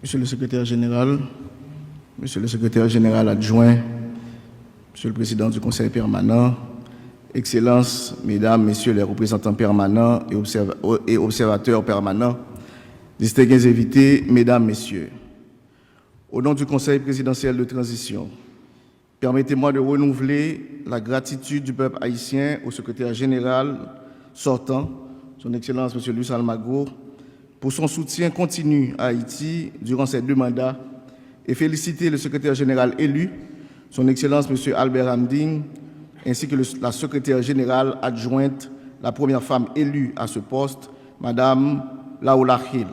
Monsieur le secrétaire général, Monsieur le secrétaire général adjoint, Monsieur le président du Conseil permanent, Excellences, Mesdames, Messieurs les représentants permanents et observateurs permanents, distingués invités, Mesdames, Messieurs, au nom du Conseil présidentiel de transition, permettez-moi de renouveler la gratitude du peuple haïtien au secrétaire général sortant, Son Excellence M. Luis Almagro, pour son soutien continu à Haïti durant ces 2 mandats et féliciter le secrétaire général élu, Son Excellence M. Albert Hamding, ainsi que la secrétaire générale adjointe, la première femme élue à ce poste, Mme Laola Hill.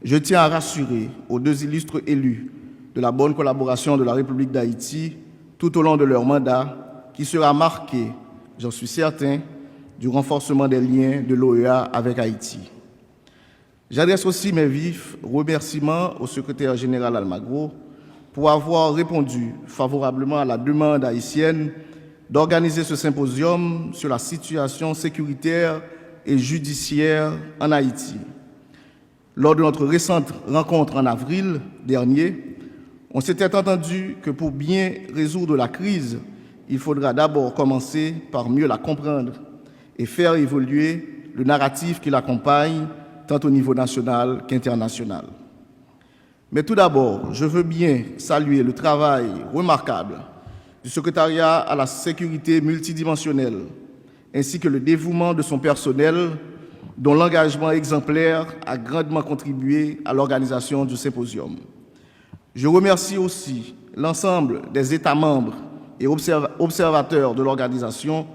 Je tiens à rassurer aux 2 illustres élus de la bonne collaboration de la République d'Haïti tout au long de leur mandat, qui sera marqué, j'en suis certain, du renforcement des liens de l'OEA avec Haïti. J'adresse aussi mes vifs remerciements au secrétaire général Almagro pour avoir répondu favorablement à la demande haïtienne d'organiser ce symposium sur la situation sécuritaire et judiciaire en Haïti. Lors de notre récente rencontre en avril dernier, on s'était entendu que pour bien résoudre la crise, il faudra d'abord commencer par mieux la comprendre et faire évoluer le narratif qui l'accompagne, tant au niveau national qu'international. Mais tout d'abord, je veux bien saluer le travail remarquable du secrétariat à la sécurité multidimensionnelle, ainsi que le dévouement de son personnel, dont l'engagement exemplaire a grandement contribué à l'organisation du symposium. Je remercie aussi l'ensemble des États membres et observateurs de l'organisation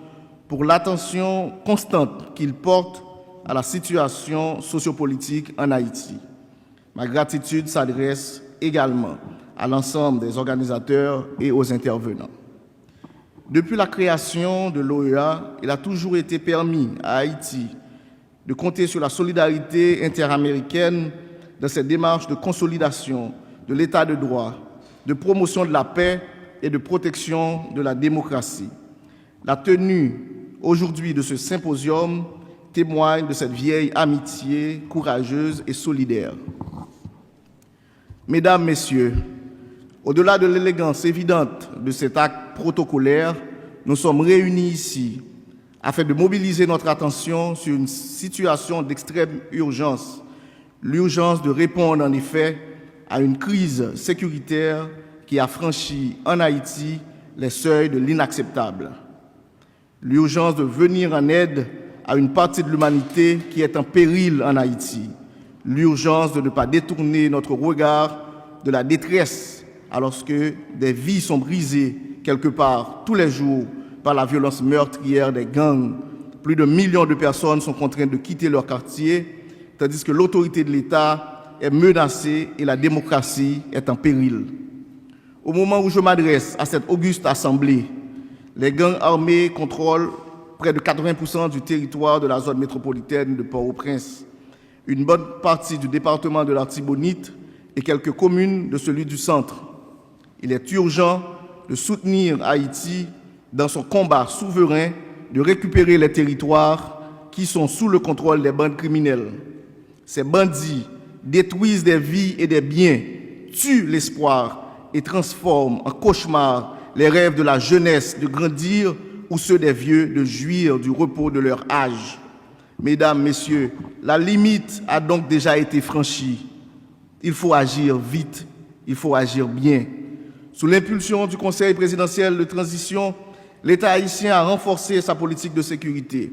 pour l'attention constante qu'ils portent à la situation sociopolitique en Haïti. Ma gratitude s'adresse également à l'ensemble des organisateurs et aux intervenants. Depuis la création de l'OEA, il a toujours été permis à Haïti de compter sur la solidarité interaméricaine dans cette démarche de consolidation de l'état de droit, de promotion de la paix et de protection de la démocratie. La tenue aujourd'hui de ce symposium témoigne de cette vieille amitié courageuse et solidaire. Mesdames, Messieurs, au-delà de l'élégance évidente de cet acte protocolaire, nous sommes réunis ici afin de mobiliser notre attention sur une situation d'extrême urgence, l'urgence de répondre en effet à une crise sécuritaire qui a franchi en Haïti les seuils de l'inacceptable. L'urgence de venir en aide à une partie de l'humanité qui est en péril en Haïti. L'urgence de ne pas détourner notre regard de la détresse alors que des vies sont brisées quelque part tous les jours par la violence meurtrière des gangs. Plus de millions de personnes sont contraintes de quitter leur quartier, tandis que l'autorité de l'État est menacée et la démocratie est en péril. Au moment où je m'adresse à cette auguste assemblée, les gangs armés contrôlent près de 80% du territoire de la zone métropolitaine de Port-au-Prince, une bonne partie du département de l'Artibonite et quelques communes de celui du centre. Il est urgent de soutenir Haïti dans son combat souverain de récupérer les territoires qui sont sous le contrôle des bandes criminelles. Ces bandits détruisent des vies et des biens, tuent l'espoir et transforment en cauchemar les rêves de la jeunesse de grandir ou ceux des vieux de jouir du repos de leur âge. Mesdames, Messieurs, la limite a donc déjà été franchie. Il faut agir vite, il faut agir bien. Sous l'impulsion du Conseil présidentiel de transition, l'État haïtien a renforcé sa politique de sécurité.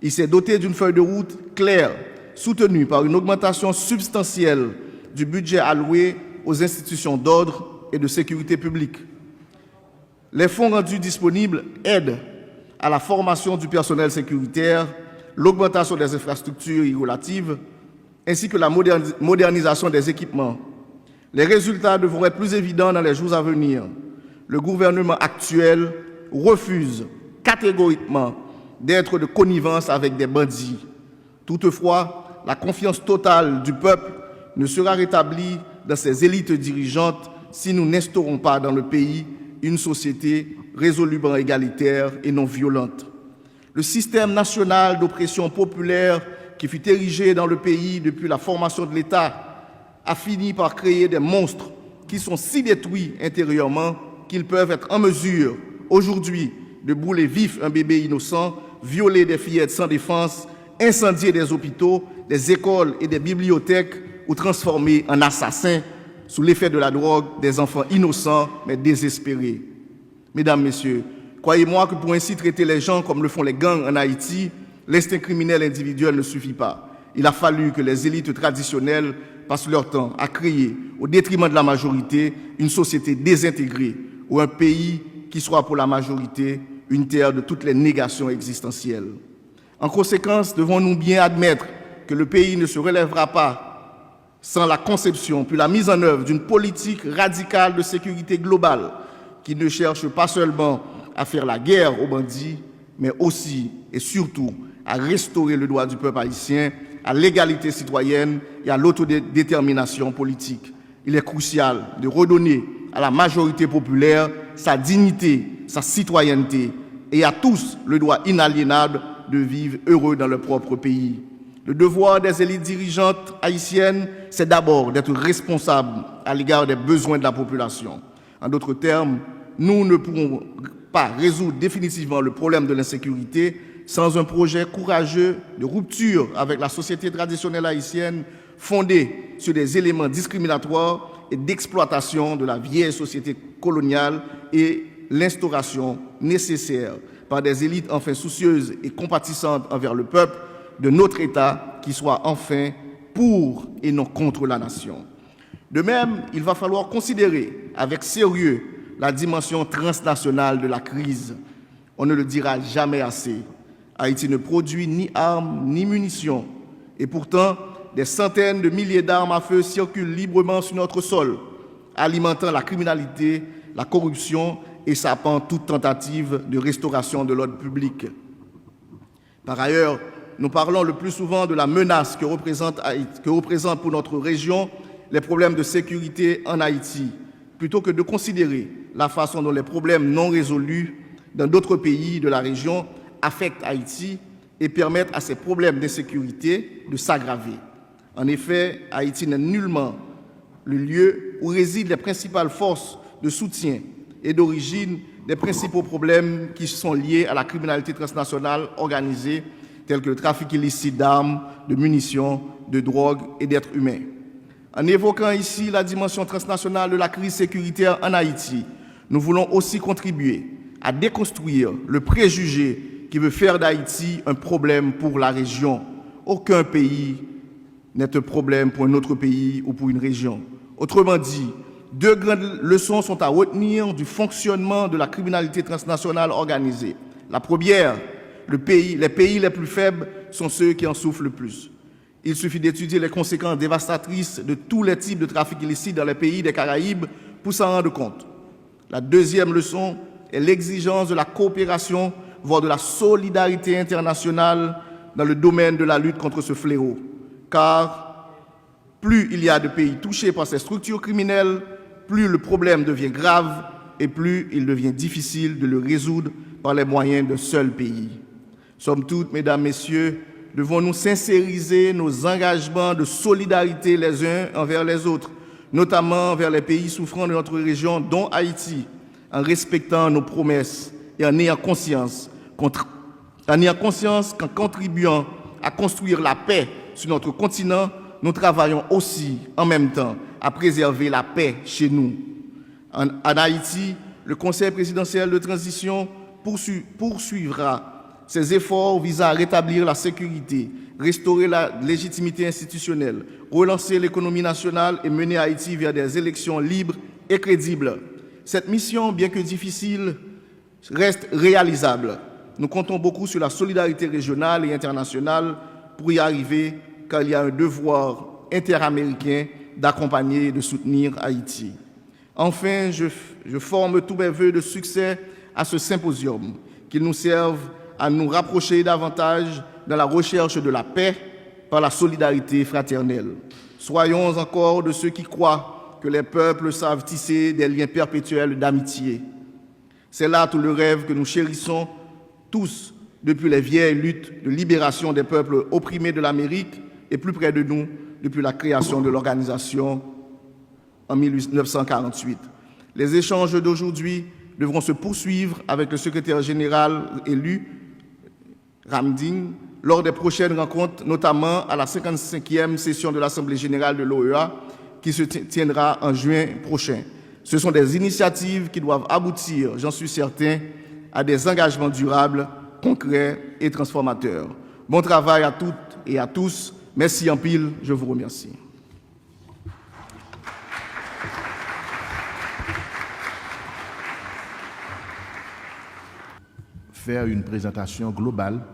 Il s'est doté d'une feuille de route claire, soutenue par une augmentation substantielle du budget alloué aux institutions d'ordre et de sécurité publique. Les fonds rendus disponibles aident à la formation du personnel sécuritaire, l'augmentation des infrastructures y relatives, ainsi que la modernisation des équipements. Les résultats devront être plus évidents dans les jours à venir. Le gouvernement actuel refuse catégoriquement d'être de connivence avec des bandits. Toutefois, la confiance totale du peuple ne sera rétablie dans ses élites dirigeantes si nous n'instaurons pas dans le pays une société résolument égalitaire et non violente. Le système national d'oppression populaire qui fut érigé dans le pays depuis la formation de l'État a fini par créer des monstres qui sont si détruits intérieurement qu'ils peuvent être en mesure, aujourd'hui, de brûler vif un bébé innocent, violer des fillettes sans défense, incendier des hôpitaux, des écoles et des bibliothèques ou transformer en assassins sous l'effet de la drogue des enfants innocents mais désespérés. Mesdames, Messieurs, croyez-moi que pour ainsi traiter les gens comme le font les gangs en Haïti, l'instinct criminel individuel ne suffit pas. Il a fallu que les élites traditionnelles passent leur temps à créer, au détriment de la majorité, une société désintégrée ou un pays qui soit pour la majorité une terre de toutes les négations existentielles. En conséquence, devons-nous bien admettre que le pays ne se relèvera pas sans la conception puis la mise en œuvre d'une politique radicale de sécurité globale qui ne cherche pas seulement à faire la guerre aux bandits, mais aussi et surtout à restaurer le droit du peuple haïtien à l'égalité citoyenne et à l'autodétermination politique. Il est crucial de redonner à la majorité populaire sa dignité, sa citoyenneté et à tous le droit inaliénable de vivre heureux dans leur propre pays. Le devoir des élites dirigeantes haïtiennes, c'est d'abord d'être responsables à l'égard des besoins de la population. En d'autres termes, nous ne pourrons pas résoudre définitivement le problème de l'insécurité sans un projet courageux de rupture avec la société traditionnelle haïtienne fondée sur des éléments discriminatoires et d'exploitation de la vieille société coloniale et l'instauration nécessaire par des élites enfin soucieuses et compatissantes envers le peuple de notre État qui soit enfin pour et non contre la nation. De même, il va falloir considérer avec sérieux la dimension transnationale de la crise. On ne le dira jamais assez. Haïti ne produit ni armes ni munitions. Et pourtant, des centaines de milliers d'armes à feu circulent librement sur notre sol, alimentant la criminalité, la corruption et sapant toute tentative de restauration de l'ordre public. Par ailleurs, nous parlons le plus souvent de la menace que représente pour notre région les problèmes de sécurité en Haïti, plutôt que de considérer la façon dont les problèmes non résolus dans d'autres pays de la région affectent Haïti et permettent à ces problèmes d'insécurité de s'aggraver. En effet, Haïti n'est nullement le lieu où résident les principales forces de soutien et d'origine des principaux problèmes qui sont liés à la criminalité transnationale organisée, tels que le trafic illicite d'armes, de munitions, de drogue et d'êtres humains. En évoquant ici la dimension transnationale de la crise sécuritaire en Haïti, nous voulons aussi contribuer à déconstruire le préjugé qui veut faire d'Haïti un problème pour la région. Aucun pays n'est un problème pour un autre pays ou pour une région. Autrement dit, deux grandes leçons sont à retenir du fonctionnement de la criminalité transnationale organisée. La première, les pays les plus faibles sont ceux qui en souffrent le plus. Il suffit d'étudier les conséquences dévastatrices de tous les types de trafic illicite dans les pays des Caraïbes pour s'en rendre compte. La deuxième leçon est l'exigence de la coopération, voire de la solidarité internationale dans le domaine de la lutte contre ce fléau. Car plus il y a de pays touchés par ces structures criminelles, plus le problème devient grave et plus il devient difficile de le résoudre par les moyens d'un seul pays. Somme toute, mesdames, messieurs, devons-nous sincériser nos engagements de solidarité les uns envers les autres, notamment envers les pays souffrant de notre région, dont Haïti, en respectant nos promesses et en ayant conscience qu'en contribuant à construire la paix sur notre continent, nous travaillons aussi en même temps à préserver la paix chez nous. En Haïti, le Conseil présidentiel de transition poursuivra ses efforts visant à rétablir la sécurité, restaurer la légitimité institutionnelle, relancer l'économie nationale et mener Haïti vers des élections libres et crédibles. Cette mission, bien que difficile, reste réalisable. Nous comptons beaucoup sur la solidarité régionale et internationale pour y arriver, car il y a un devoir interaméricain d'accompagner et de soutenir Haïti. Enfin, je forme tous mes vœux de succès à ce symposium, qu'il nous serve à nous rapprocher davantage dans la recherche de la paix par la solidarité fraternelle. Soyons encore de ceux qui croient que les peuples savent tisser des liens perpétuels d'amitié. C'est là tout le rêve que nous chérissons tous depuis les vieilles luttes de libération des peuples opprimés de l'Amérique et plus près de nous, depuis la création de l'organisation en 1948. Les échanges d'aujourd'hui devront se poursuivre avec le secrétaire général élu, Ramding, lors des prochaines rencontres, notamment à la 55e session de l'Assemblée générale de l'OEA qui se tiendra en juin prochain. Ce sont des initiatives qui doivent aboutir, j'en suis certain, à des engagements durables, concrets et transformateurs. Bon travail à toutes et à tous. Merci en pile, je vous remercie. Faire une présentation globale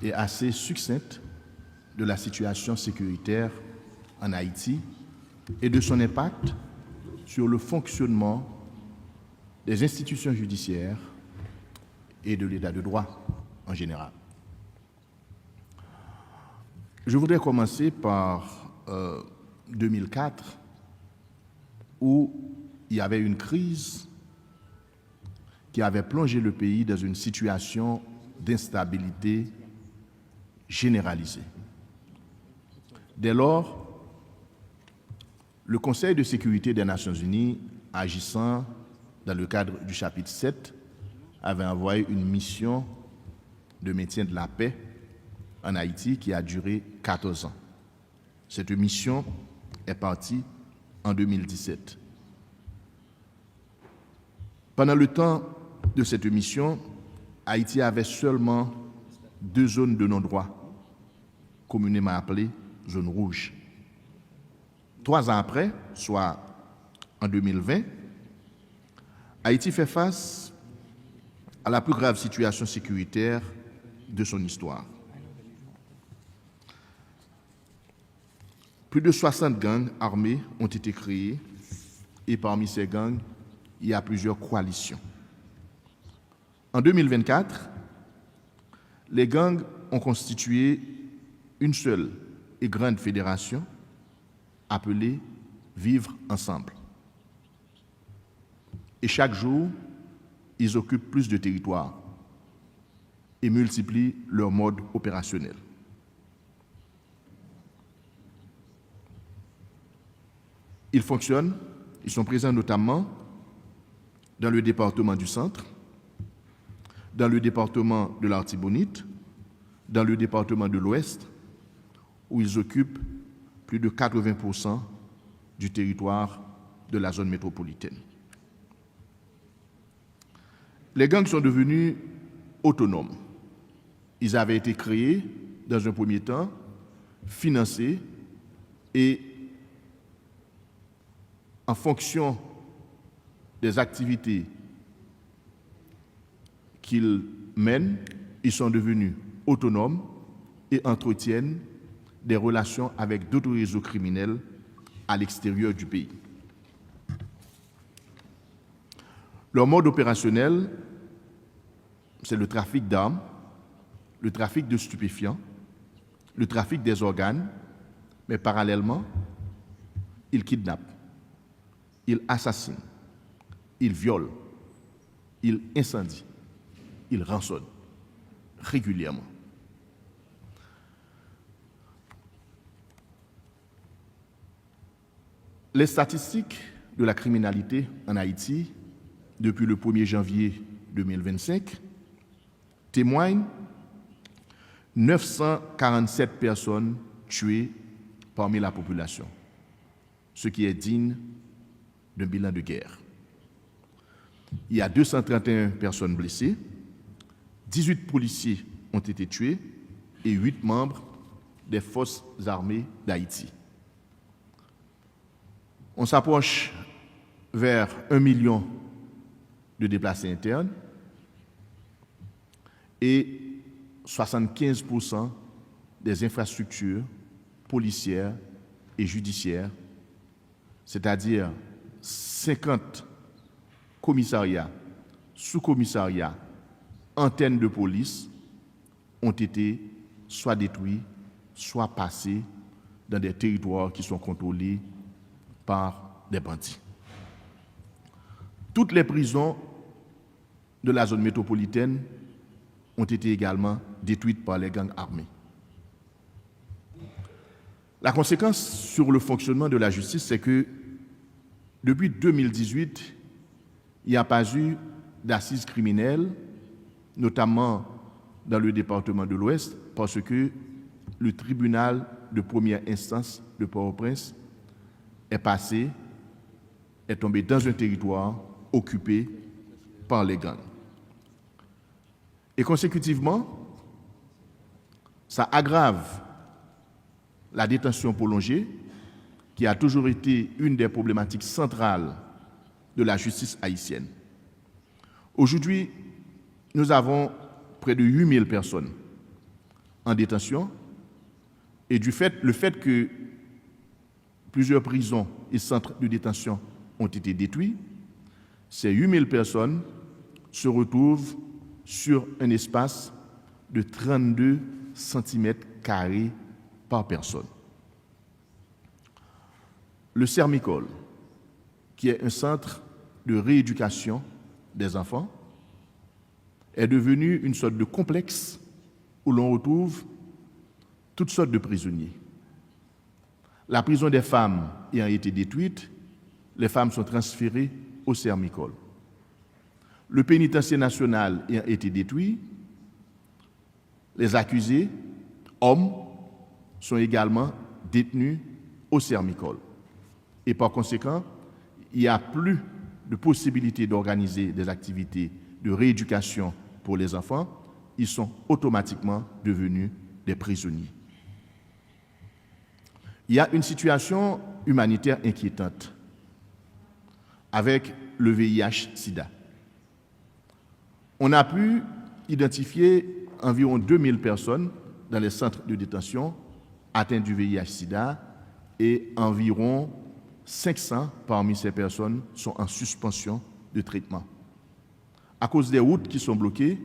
et assez succincte de la situation sécuritaire en Haïti et de son impact sur le fonctionnement des institutions judiciaires et de l'état de droit en général. Je voudrais commencer par 2004, où il y avait une crise qui avait plongé le pays dans une situation d'instabilité généralisée. Dès lors, le Conseil de sécurité des Nations Unies, agissant dans le cadre du chapitre 7, avait envoyé une mission de maintien de la paix en Haïti qui a duré 14 ans. Cette mission est partie en 2017. Pendant le temps de cette mission, Haïti avait seulement 2 zones de non-droit, communément appelées zones rouges. 3 ans après, soit en 2020, Haïti fait face à la plus grave situation sécuritaire de son histoire. Plus de 60 gangs armés ont été créés et parmi ces gangs, il y a plusieurs coalitions. En 2024, les gangs ont constitué une seule et grande fédération appelée Vivre Ensemble. Et chaque jour, ils occupent plus de territoires et multiplient leur mode opérationnel. Ils fonctionnent, ils sont présents notamment dans le département du Centre, dans le département de l'Artibonite, dans le département de l'Ouest, où ils occupent plus de 80% du territoire de la zone métropolitaine. Les gangs sont devenus autonomes. Ils avaient été créés, dans un premier temps, financés et en fonction des activités qu'ils mènent, ils sont devenus autonomes et entretiennent des relations avec d'autres réseaux criminels à l'extérieur du pays. Leur mode opérationnel, c'est le trafic d'armes, le trafic de stupéfiants, le trafic des organes, mais parallèlement, ils kidnappent, ils assassinent, ils violent, ils incendient, ils rançonnent régulièrement. Les statistiques de la criminalité en Haïti depuis le 1er janvier 2025 témoignent 947 personnes tuées parmi la population, ce qui est digne d'un bilan de guerre. Il y a 231 personnes blessées, 18 policiers ont été tués et 8 membres des forces armées d'Haïti. On s'approche vers 1 million de déplacés internes et 75% des infrastructures policières et judiciaires, c'est-à-dire 50 commissariats, sous-commissariats, antennes de police, ont été soit détruits, soit passés dans des territoires qui sont contrôlés par des bandits. Toutes les prisons de la zone métropolitaine ont été également détruites par les gangs armés. La conséquence sur le fonctionnement de la justice, c'est que depuis 2018, il n'y a pas eu d'assises criminelles, notamment dans le département de l'Ouest, parce que le tribunal de première instance de Port-au-Prince est tombé dans un territoire occupé par les gangs. Et consécutivement, ça aggrave la détention prolongée, qui a toujours été une des problématiques centrales de la justice haïtienne. Aujourd'hui, nous avons près de 8000 personnes en détention, et le fait que plusieurs prisons et centres de détention ont été détruits, ces 8000 personnes se retrouvent sur un espace de 32 cm² par personne. Le Sermicole, qui est un centre de rééducation des enfants, est devenu une sorte de complexe où l'on retrouve toutes sortes de prisonniers. La prison des femmes ayant été détruite, les femmes sont transférées au Sermicole. Le pénitencier national ayant été détruit, les accusés, hommes, sont également détenus au Sermicole. Et par conséquent, il n'y a plus de possibilité d'organiser des activités de rééducation pour les enfants. Ils sont automatiquement devenus des prisonniers. Il y a une situation humanitaire inquiétante avec le VIH-Sida. On a pu identifier environ 2000 personnes dans les centres de détention atteintes du VIH-Sida et environ 500 parmi ces personnes sont en suspension de traitement. À cause des routes qui sont bloquées,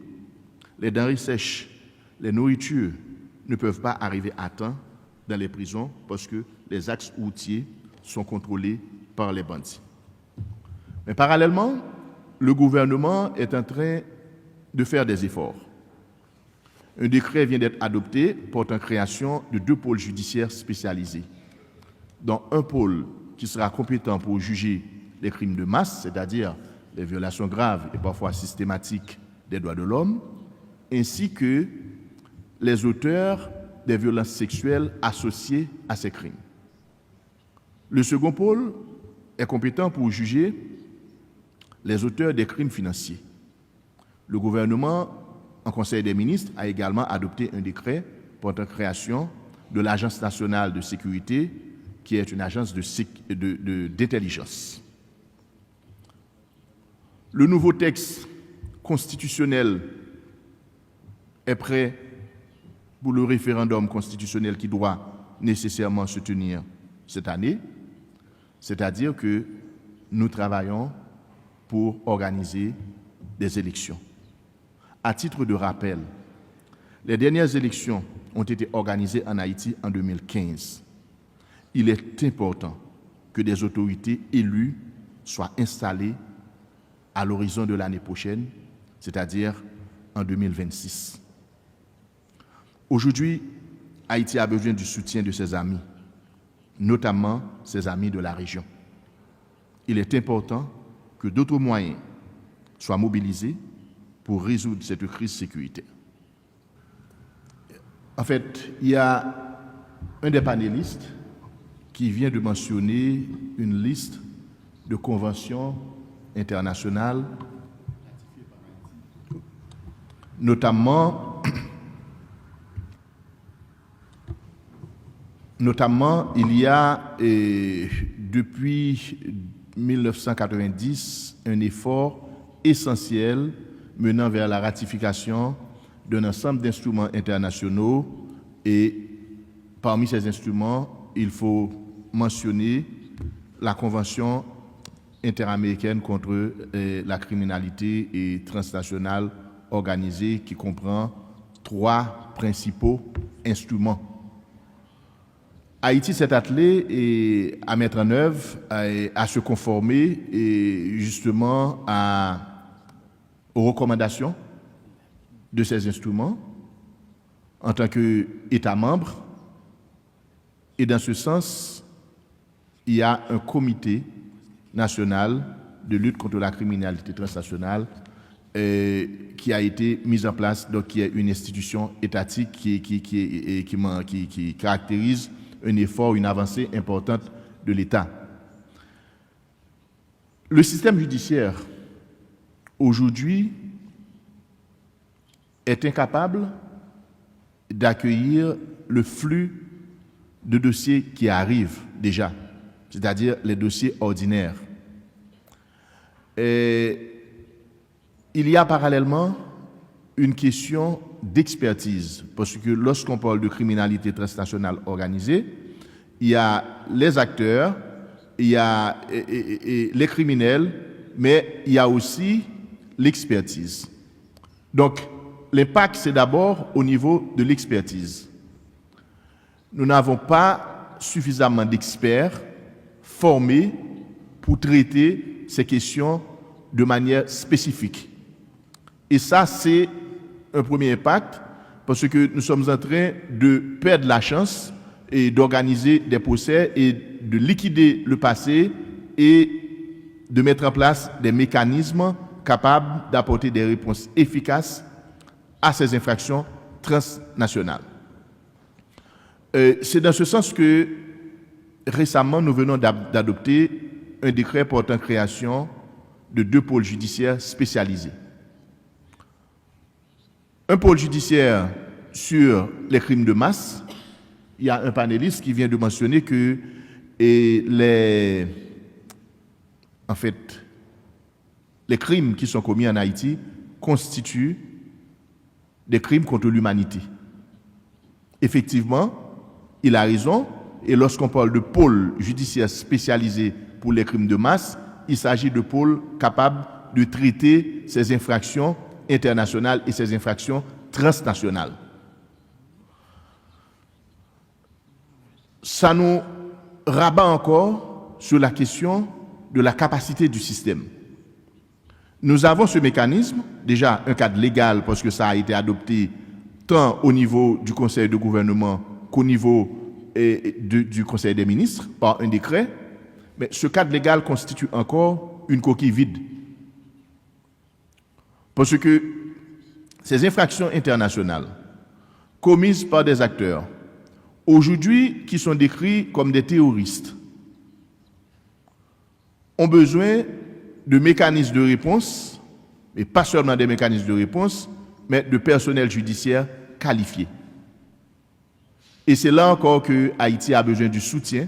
les denrées sèches, les nourritures ne peuvent pas arriver à temps dans les prisons parce que les axes routiers sont contrôlés par les bandits. Mais parallèlement, le gouvernement est en train de faire des efforts. Un décret vient d'être adopté portant création de 2 pôles judiciaires spécialisés, dont un pôle qui sera compétent pour juger les crimes de masse, c'est-à-dire les violations graves et parfois systématiques des droits de l'homme, ainsi que les auteurs des violences sexuelles associées à ces crimes. Le second pôle est compétent pour juger les auteurs des crimes financiers. Le gouvernement, en Conseil des ministres, a également adopté un décret portant création de l'Agence nationale de sécurité, qui est une agence d'intelligence. Le nouveau texte constitutionnel est prêt pour le référendum constitutionnel qui doit nécessairement se tenir cette année, c'est-à-dire que nous travaillons pour organiser des élections. À titre de rappel, les dernières élections ont été organisées en Haïti en 2015. Il est important que des autorités élues soient installées à l'horizon de l'année prochaine, c'est-à-dire en 2026. Aujourd'hui, Haïti a besoin du soutien de ses amis, notamment ses amis de la région. Il est important que d'autres moyens soient mobilisés pour résoudre cette crise sécuritaire. En fait, il y a un des panélistes qui vient de mentionner une liste de conventions internationales, notamment il y a depuis 1990 un effort essentiel menant vers la ratification d'un ensemble d'instruments internationaux et parmi ces instruments, il faut mentionner la Convention interaméricaine contre la criminalité et transnationale organisée qui comprend 3 principaux instruments. Haïti s'est attelé à mettre en œuvre, à se conformer et justement aux recommandations de ces instruments en tant qu'État membre Et dans ce sens, il y a un comité national de lutte contre la criminalité transnationale qui a été mise en place, donc qui est une institution étatique qui caractérise un effort, une avancée importante de l'État. Le système judiciaire, aujourd'hui, est incapable d'accueillir le flux de dossiers qui arrivent déjà, c'est-à-dire les dossiers ordinaires. Et il y a parallèlement une question d'expertise, parce que lorsqu'on parle de criminalité transnationale organisée, il y a les acteurs, il y a les criminels, mais il y a aussi l'expertise. Donc, l'impact, c'est d'abord au niveau de l'expertise. Nous n'avons pas suffisamment d'experts formés pour traiter ces questions de manière spécifique. Et ça, c'est un premier impact, parce que nous sommes en train de perdre la chance et d'organiser des procès et de liquider le passé et de mettre en place des mécanismes capables d'apporter des réponses efficaces à ces infractions transnationales. C'est dans ce sens que récemment, nous venons d'adopter un décret portant création de 2 pôles judiciaires spécialisés. Un pôle judiciaire sur les crimes de masse. Il y a un panéliste qui vient de mentionner que les crimes qui sont commis en Haïti constituent des crimes contre l'humanité. Effectivement, il a raison, et lorsqu'on parle de pôle judiciaire spécialisé pour les crimes de masse, il s'agit de pôles capables de traiter ces infractions internationales et ces infractions transnationales. Ça nous rabat encore sur la question de la capacité du système. Nous avons ce mécanisme, déjà un cadre légal parce que ça a été adopté tant au niveau du Conseil de gouvernement qu'au niveau du Conseil des ministres par un décret, mais ce cadre légal constitue encore une coquille vide. Parce que ces infractions internationales commises par des acteurs, aujourd'hui qui sont décrits comme des terroristes, ont besoin de mécanismes de réponse, et pas seulement des mécanismes de réponse, mais de personnel judiciaire qualifié. Et c'est là encore que Haïti a besoin du soutien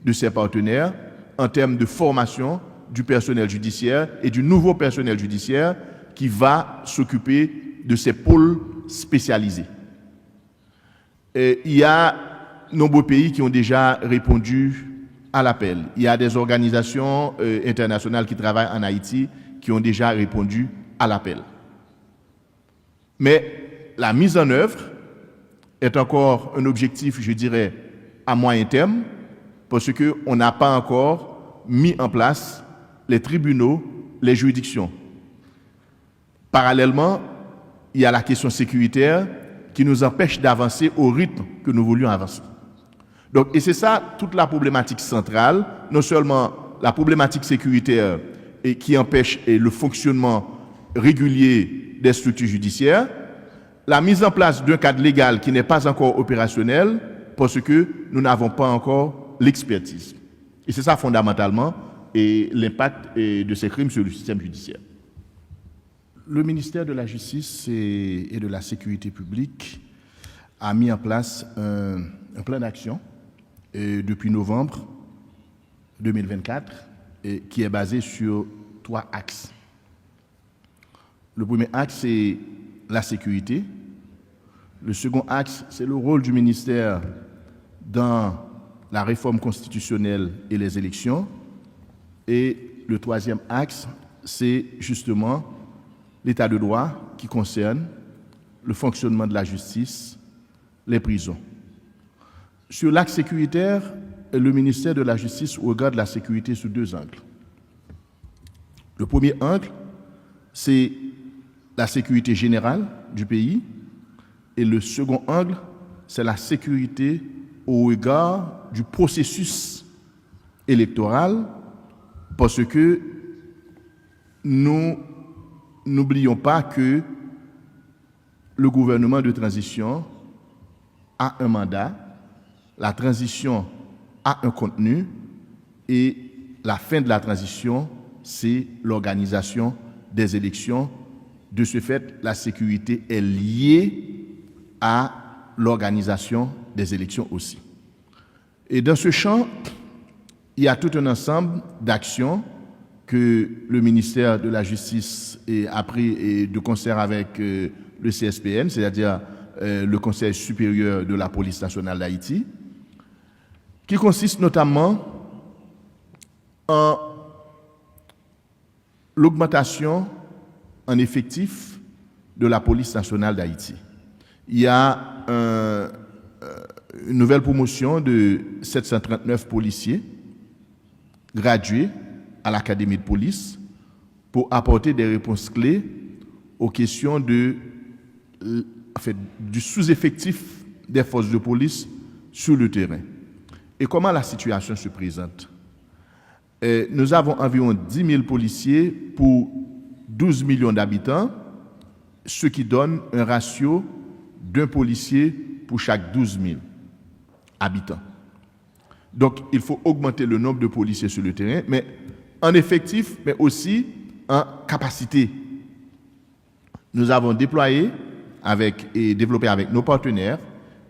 de ses partenaires en termes de formation du personnel judiciaire et du nouveau personnel judiciaire qui va s'occuper de ces pôles spécialisés. Et il y a de nombreux pays qui ont déjà répondu à l'appel. Il y a des organisations internationales qui travaillent en Haïti qui ont déjà répondu à l'appel. Mais la mise en œuvre est encore un objectif, je dirais, à moyen terme, parce qu'on n'a pas encore mis en place les tribunaux, les juridictions. Parallèlement, il y a la question sécuritaire qui nous empêche d'avancer au rythme que nous voulions avancer. Donc, et c'est ça toute la problématique centrale, non seulement la problématique sécuritaire et qui empêche le fonctionnement régulier des structures judiciaires, la mise en place d'un cadre légal qui n'est pas encore opérationnel parce que nous n'avons pas encore l'expertise. Et c'est ça fondamentalement et l'impact de ces crimes sur le système judiciaire. Le ministère de la Justice et de la Sécurité publique a mis en place un plan d'action depuis novembre 2024 qui est basé sur 3 axes. Le premier axe, c'est la sécurité. Le second axe, c'est le rôle du ministère dans la réforme constitutionnelle et les élections. Et le troisième axe, c'est justement l'état de droit qui concerne le fonctionnement de la justice, les prisons. Sur l'axe sécuritaire, le ministère de la Justice regarde la sécurité sous 2 angles. Le premier angle, c'est la sécurité générale du pays, et le second angle, c'est la sécurité au regard du processus électoral, parce que nous n'oublions pas que le gouvernement de transition a un mandat, la transition a un contenu et la fin de la transition, c'est l'organisation des élections. De ce fait, la sécurité est liée à l'organisation des élections aussi. Et dans ce champ, il y a tout un ensemble d'actions que le ministère de la Justice a pris de concert avec le CSPN, c'est-à-dire le Conseil supérieur de la police nationale d'Haïti, qui consiste notamment en l'augmentation en effectif de la police nationale d'Haïti. Il y a une nouvelle promotion de 739 policiers gradués à l'Académie de police pour apporter des réponses clés aux questions du sous-effectif des forces de police sur le terrain. Et comment la situation se présente? Nous avons environ 10 000 policiers pour 12 millions d'habitants, ce qui donne un ratio d'un policier pour chaque 12 000 habitants. Donc, il faut augmenter le nombre de policiers sur le terrain, mais en effectif, mais aussi en capacité. Nous avons déployé et développé avec nos partenaires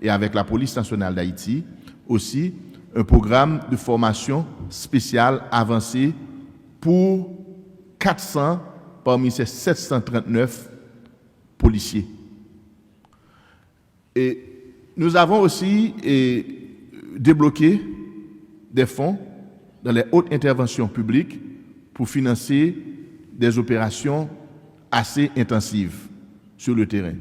et avec la police nationale d'Haïti aussi un programme de formation spéciale avancé pour 400 parmi ces 739 policiers. Et nous avons aussi débloqué des fonds dans les hautes interventions publiques pour financer des opérations assez intensives sur le terrain.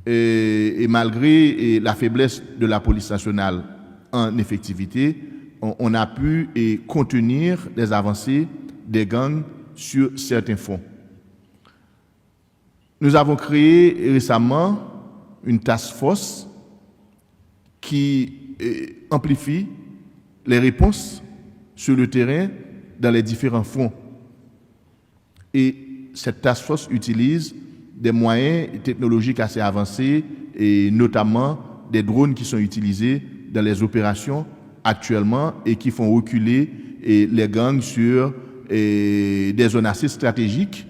Et malgré la faiblesse de la police nationale en effectivité, on a pu contenir des avancées des gangs sur certains fonds. Nous avons créé récemment une task force qui amplifie les réponses sur le terrain dans les différents fronts. Et cette task force utilise des moyens technologiques assez avancés et notamment des drones qui sont utilisés dans les opérations actuellement et qui font reculer les gangs sur des zones assez stratégiques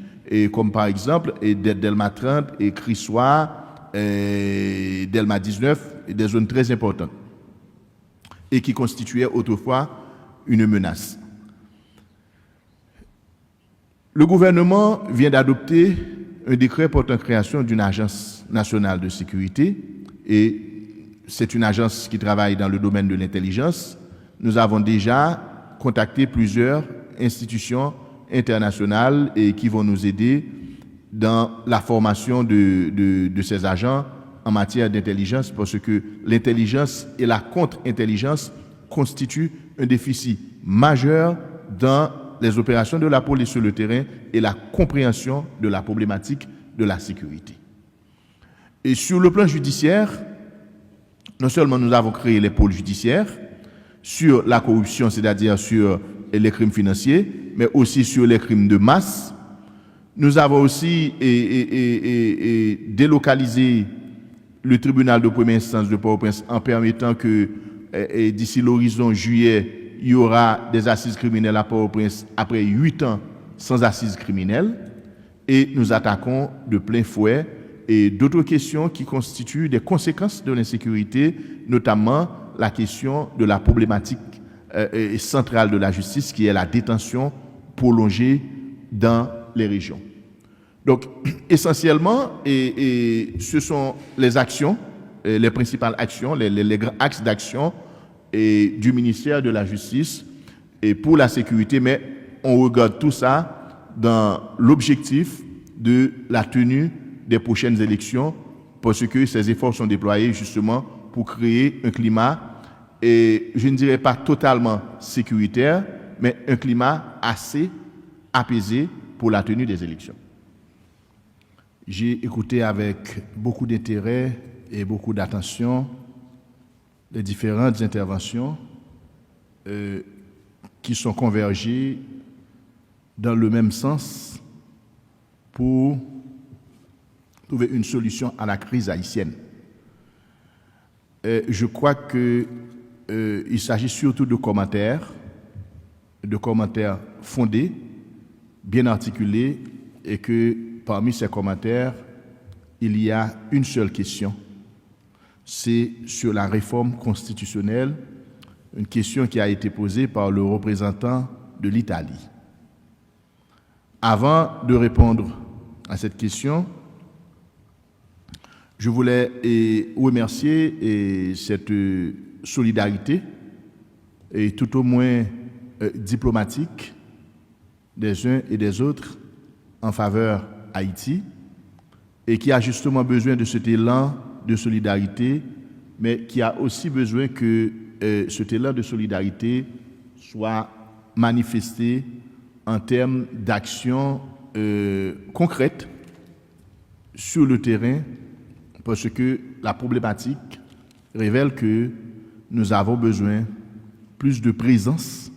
comme par exemple Delma 30 et Crissois, Delma 19, des zones très importantes et qui constituaient autrefois une menace. Le gouvernement vient d'adopter un décret portant création d'une agence nationale de sécurité et c'est une agence qui travaille dans le domaine de l'intelligence. Nous avons déjà contacté plusieurs institutions internationales et qui vont nous aider dans la formation de ces agents en matière d'intelligence parce que l'intelligence et la contre-intelligence constituent un déficit majeur dans les opérations de la police sur le terrain et la compréhension de la problématique de la sécurité. Et sur le plan judiciaire, non seulement nous avons créé les pôles judiciaires sur la corruption, c'est-à-dire sur les crimes financiers, mais aussi sur les crimes de masse. Nous avons aussi délocalisé le tribunal de première instance de Port-au-Prince en permettant que d'ici l'horizon juillet, il y aura des assises criminelles à Port-au-Prince après 8 ans sans assises criminelles. Et nous attaquons de plein fouet et d'autres questions qui constituent des conséquences de l'insécurité, notamment la question de la problématique centrale de la justice qui est la détention prolongée dans les régions. Donc, essentiellement, ce sont les actions, les principales actions, les grands axes d'action du ministère de la Justice et pour la sécurité, mais on regarde tout ça dans l'objectif de la tenue des prochaines élections parce que ces efforts sont déployés justement pour créer un climat, et je ne dirais pas totalement sécuritaire, mais un climat assez apaisé pour la tenue des élections. J'ai écouté avec beaucoup d'intérêt et beaucoup d'attention les différentes interventions qui sont convergées dans le même sens pour trouver une solution à la crise haïtienne. Je crois qu'il s'agit surtout de commentaires fondés, bien articulés, et que parmi ces commentaires, il y a une seule question, c'est sur la réforme constitutionnelle, une question qui a été posée par le représentant de l'Italie. Avant de répondre à cette question, je voulais remercier cette solidarité, et tout au moins diplomatique, des uns et des autres en faveur d'Haïti, et qui a justement besoin de cet élan de solidarité, mais qui a aussi besoin que cet élan de solidarité soit manifesté en termes d'actions concrètes sur le terrain, parce que la problématique révèle que nous avons besoin plus de présence,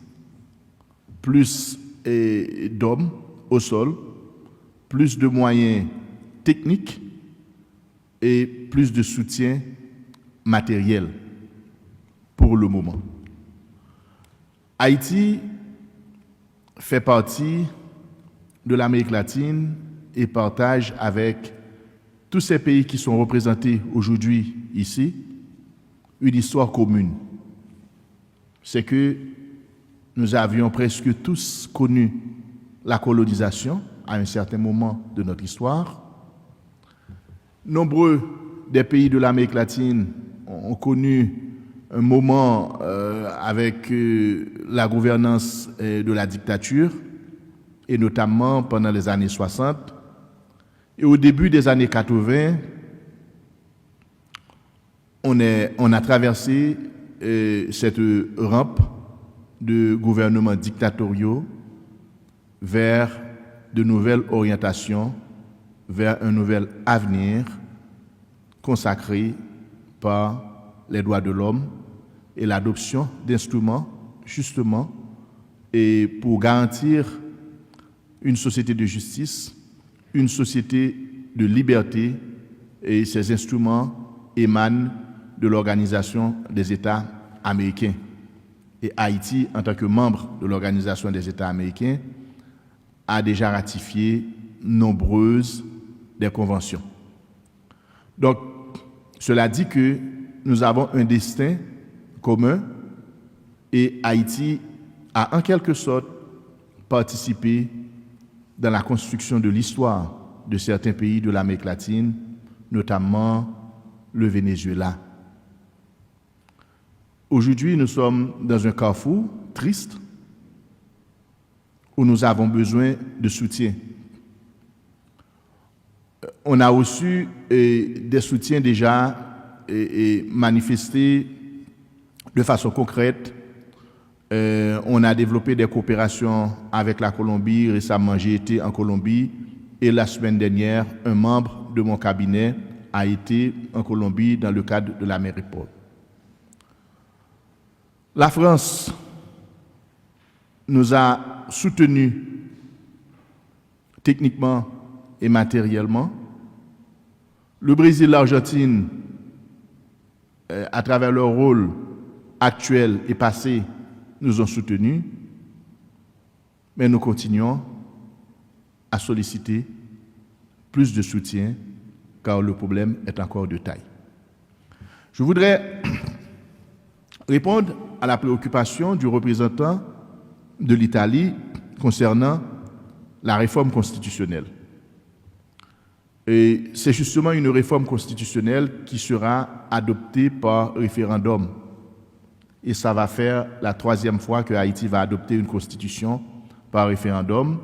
plus d'hommes au sol, plus de moyens techniques et plus de soutien matériel pour le moment. Haïti fait partie de l'Amérique latine et partage avec tous ces pays qui sont représentés aujourd'hui ici une histoire commune. C'est que nous avions presque tous connu la colonisation à un certain moment de notre histoire. Nombreux des pays de l'Amérique latine ont connu un moment avec la gouvernance de la dictature, et notamment pendant les années 60. Et au début des années 80, on a traversé cette rampe de gouvernements dictatoriaux vers de nouvelles orientations, vers un nouvel avenir consacré par les droits de l'homme et l'adoption d'instruments, justement, et pour garantir une société de justice, une société de liberté, et ces instruments émanent de l'Organisation des États américains. Et Haïti, en tant que membre de l'Organisation des États américains, a déjà ratifié nombreuses des conventions. Donc, cela dit que nous avons un destin commun et Haïti a en quelque sorte participé dans la construction de l'histoire de certains pays de l'Amérique latine, notamment le Venezuela. Aujourd'hui, nous sommes dans un carrefour triste où nous avons besoin de soutien. On a reçu des soutiens déjà manifestés de façon concrète. On a développé des coopérations avec la Colombie. Récemment, j'ai été en Colombie et la semaine dernière, un membre de mon cabinet a été en Colombie dans le cadre de la Méripol. La France nous a soutenus techniquement et matériellement. Le Brésil et l'Argentine, à travers leur rôle actuel et passé, nous ont soutenus, mais nous continuons à solliciter plus de soutien car le problème est encore de taille. Je voudrais répondre à la préoccupation du représentant de l'Italie concernant la réforme constitutionnelle. Et c'est justement une réforme constitutionnelle qui sera adoptée par référendum. Et ça va faire la 3e fois que Haïti va adopter une constitution par référendum.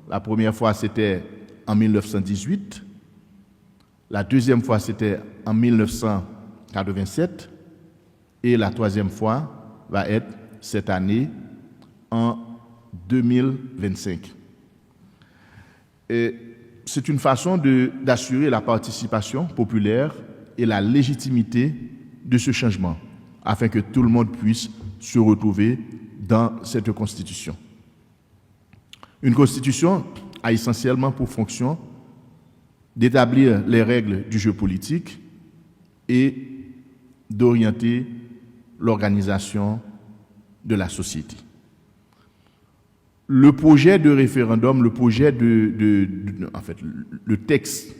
La première fois, c'était en 1918. La 2e fois, c'était en 1987. Et la 3e fois va être cette année, en 2025. Et c'est une façon d'assurer la participation populaire et la légitimité de ce changement. afin que tout le monde puisse se retrouver dans cette constitution. Une constitution a essentiellement pour fonction d'établir les règles du jeu politique et d'orienter l'organisation de la société. Le projet de référendum, le projet le texte,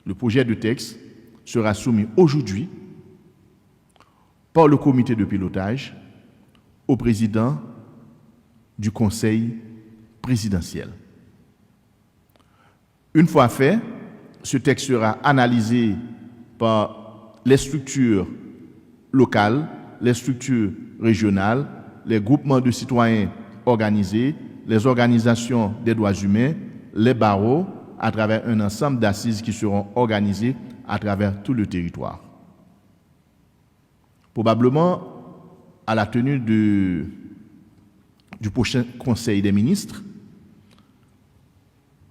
le projet de texte sera soumis aujourd'hui par le comité de pilotage au président du Conseil présidentiel. Une fois fait, ce texte sera analysé par les structures locales, les structures régionales, les groupements de citoyens organisés, les organisations des droits humains, les barreaux, à travers un ensemble d'assises qui seront organisées à travers tout le territoire. Probablement, à la tenue du prochain Conseil des ministres,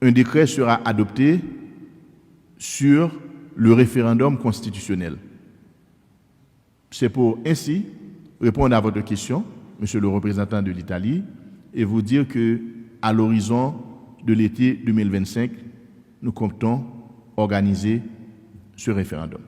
un décret sera adopté sur le référendum constitutionnel. C'est pour ainsi répondre à votre question, monsieur le représentant de l'Italie, et vous dire qu'à l'horizon de l'été 2025, nous comptons organiser ce référendum.